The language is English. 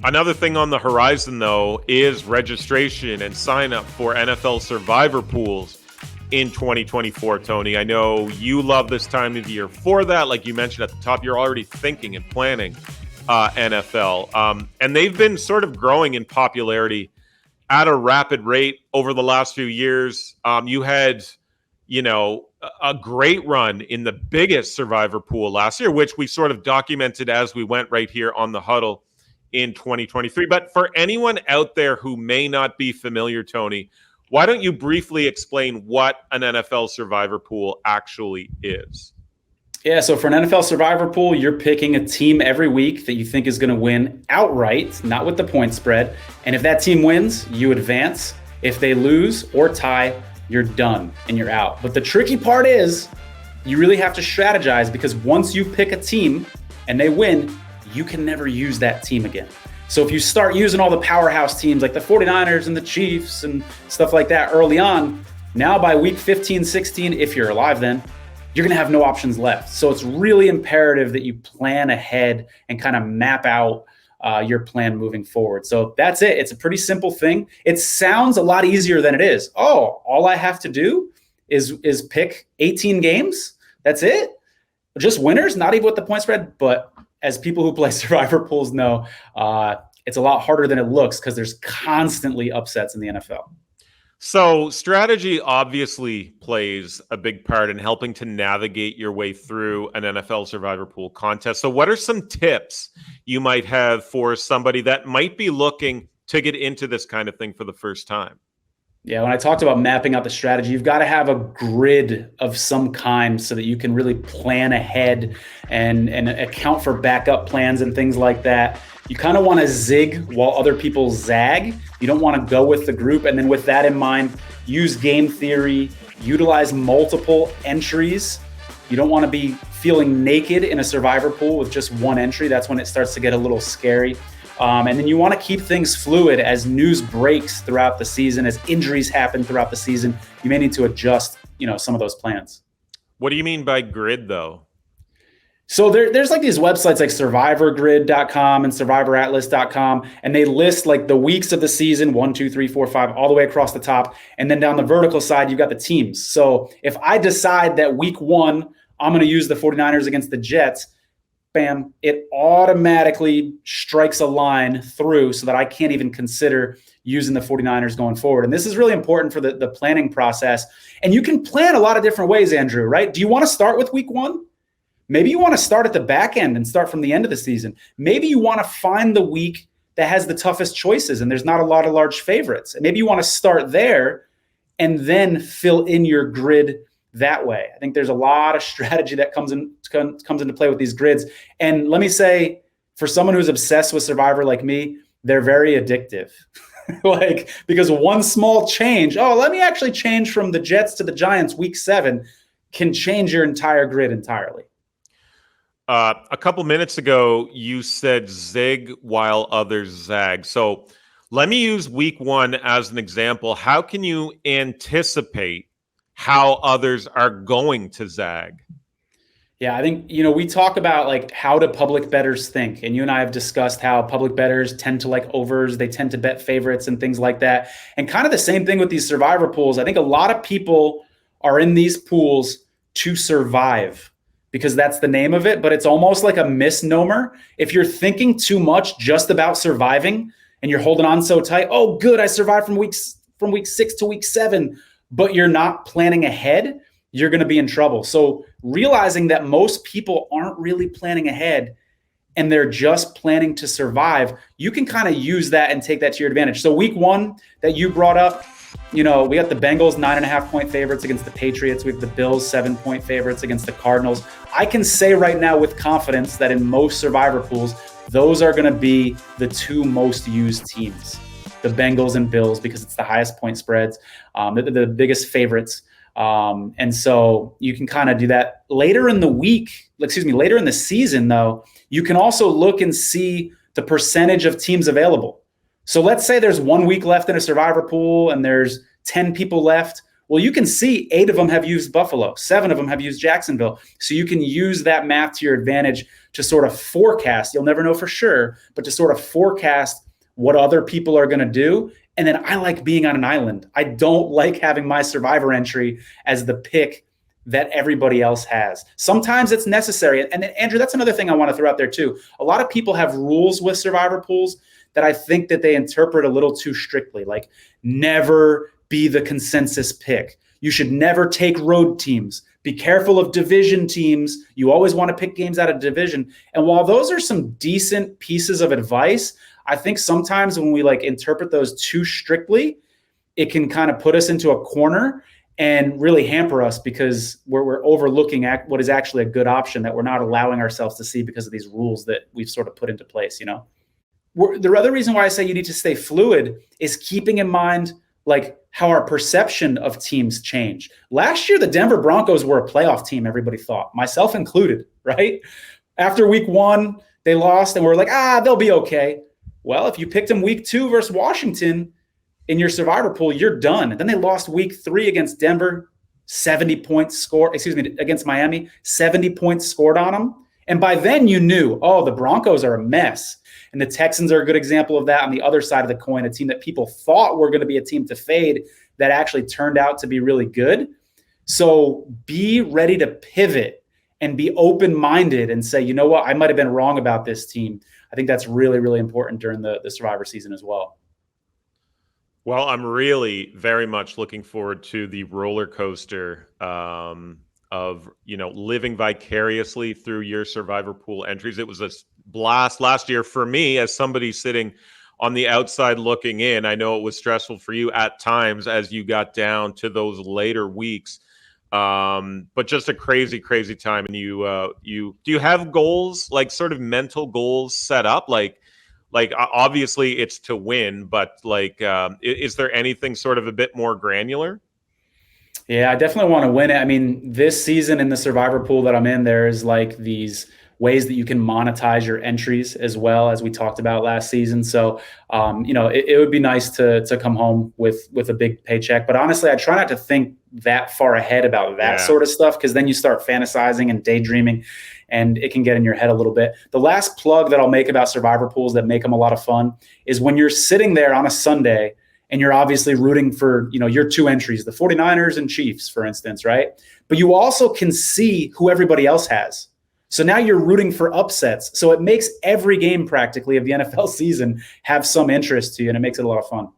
Another thing on the horizon, though, is registration and sign up for NFL survivor pools in 2024, Tony. I know you love this time of year for that. Like you mentioned at the top, you're already thinking and planning NFL. And they've been sort of growing in popularity at a rapid rate over the last few years. You had, a great run in the biggest survivor pool last year, which we sort of documented as we went right here on the huddle in 2023. But for anyone out there who may not be familiar, Tony, why don't you briefly explain what an NFL survivor pool actually is? Yeah, so for an NFL survivor pool, you're picking a team every week that you think is going to win outright, not with the point spread. And if that team wins, you advance. If they lose or tie, you're done and you're out. But the tricky part is you really have to strategize, because once you pick a team and they win, you can never use that team again. So if you start using all the powerhouse teams like the 49ers and the Chiefs and stuff like that early on, now by week 15, 16, if you're alive then, you're going to have no options left. So it's really imperative that you plan ahead and kind of map out your plan moving forward. So that's it. It's a pretty simple thing. It sounds a lot easier than it is. Oh, all I have to do is pick 18 games. That's it. Just winners, not even with the point spread. But as people who play survivor pools know, it's a lot harder than it looks, because there's constantly upsets in the NFL. So strategy obviously plays a big part in helping to navigate your way through an NFL survivor pool contest. So what are some tips you might have for somebody that might be looking to get into this kind of thing for the first time? Yeah, when I talked about mapping out the strategy, you've got to have a grid of some kind so that you can really plan ahead and account for backup plans and things like that. You kind of want to zig while other people zag. You don't want to go with the group. And then with that in mind, use game theory, utilize multiple entries. You don't want to be feeling naked in a survivor pool with just one entry. That's when it starts to get a little scary. And then you want to keep things fluid as news breaks throughout the season, as injuries happen throughout the season. You may need to adjust, some of those plans. What do you mean by grid, though? So there's like these websites like survivorgrid.com and survivoratlas.com, and they list like the weeks of the season, 1, 2, 3, 4, 5, all the way across the top. And then down the vertical side, you've got the teams. So if I decide that week 1, I'm going to use the 49ers against the Jets, bam, it automatically strikes a line through so that I can't even consider using the 49ers going forward. And this is really important for the planning process. And you can plan a lot of different ways, Andrew, right? Do you want to start with week 1? Maybe you want to start at the back end and start from the end of the season. Maybe you want to find the week that has the toughest choices and there's not a lot of large favorites. And maybe you want to start there and then fill in your grid that way. I think there's a lot of strategy that comes into play with these grids. And let me say, for someone who's obsessed with Survivor like me, they're very addictive. Because one small change, let me actually change from the Jets to the Giants week 7, can change your entire grid entirely. A couple minutes ago, you said zig while others zag. So let me use week 1 as an example. How can you anticipate how others are going to zag? Yeah, I think, we talk about like how do public bettors think? And you and I have discussed how public bettors tend to like overs. They tend to bet favorites and things like that. And kind of the same thing with these survivor pools. I think a lot of people are in these pools to survive, because that's the name of it, but it's almost like a misnomer. If you're thinking too much just about surviving and you're holding on so tight, oh, good, I survived from week 6 to week 7, but you're not planning ahead, you're going to be in trouble. So realizing that most people aren't really planning ahead and they're just planning to survive, you can kind of use that and take that to your advantage. So week 1 that you brought up, we got the Bengals 9.5-point favorites against the Patriots. We have the Bills 7-point favorites against the Cardinals. I can say right now with confidence that in most survivor pools, those are going to be the 2 most used teams, the Bengals and Bills, because it's the highest point spreads, the biggest favorites. And so you can kind of do that later in the season, though. You can also look and see the percentage of teams available. So let's say there's 1 week left in a survivor pool and there's 10 people left. Well, you can see 8 of them have used Buffalo, 7 of them have used Jacksonville. So you can use that math to your advantage to sort of forecast. You'll never know for sure, but to sort of forecast what other people are going to do. And then I like being on an island. I don't like having my survivor entry as the pick that everybody else has. Sometimes it's necessary. And Andrew, that's another thing I want to throw out there too. A lot of people have rules with survivor pools that I think that they interpret a little too strictly, like never be the consensus pick. You should never take road teams. Be careful of division teams. You always want to pick games out of division. And while those are some decent pieces of advice, I think sometimes when we like interpret those too strictly, it can kind of put us into a corner and really hamper us because we're overlooking what is actually a good option that we're not allowing ourselves to see because of these rules that we've sort of put into place, you know? The other reason why I say you need to stay fluid is keeping in mind like how our perception of teams change. Last year, the Denver Broncos were a playoff team, everybody thought, myself included, right? After week 1, they lost and we're like, they'll be okay. Well, if you picked them week 2 versus Washington in your survivor pool, you're done. And then they lost week 3 against Denver, 70 points scored, against Miami, 70 points scored on them. And by then you knew, the Broncos are a mess. And the Texans are a good example of that on the other side of the coin, a team that people thought were going to be a team to fade that actually turned out to be really good. So be ready to pivot and be open-minded and say, you know what, I might have been wrong about this team. I think that's really, really important during the Survivor season as well. Well, I'm really very much looking forward to the roller coaster of, living vicariously through your survivor pool entries. It was a blast last year for me as somebody sitting on the outside looking in. I know it was stressful for you at times as you got down to those later weeks, but just a crazy, crazy time. And do you have goals, like sort of mental goals set up? Like obviously it's to win, but is there anything sort of a bit more granular? Yeah, I definitely want to win it. I mean, this season in the survivor pool that I'm in, there's like these ways that you can monetize your entries as well, as we talked about last season. So, it would be nice to come home with a big paycheck. But honestly, I try not to think that far ahead about that sort of stuff, because then you start fantasizing and daydreaming and it can get in your head a little bit. The last plug that I'll make about survivor pools that make them a lot of fun is when you're sitting there on a Sunday and you're obviously rooting for, your 2 entries, the 49ers and Chiefs, for instance, right? But you also can see who everybody else has. So now you're rooting for upsets. So it makes every game practically of the NFL season have some interest to you, and it makes it a lot of fun.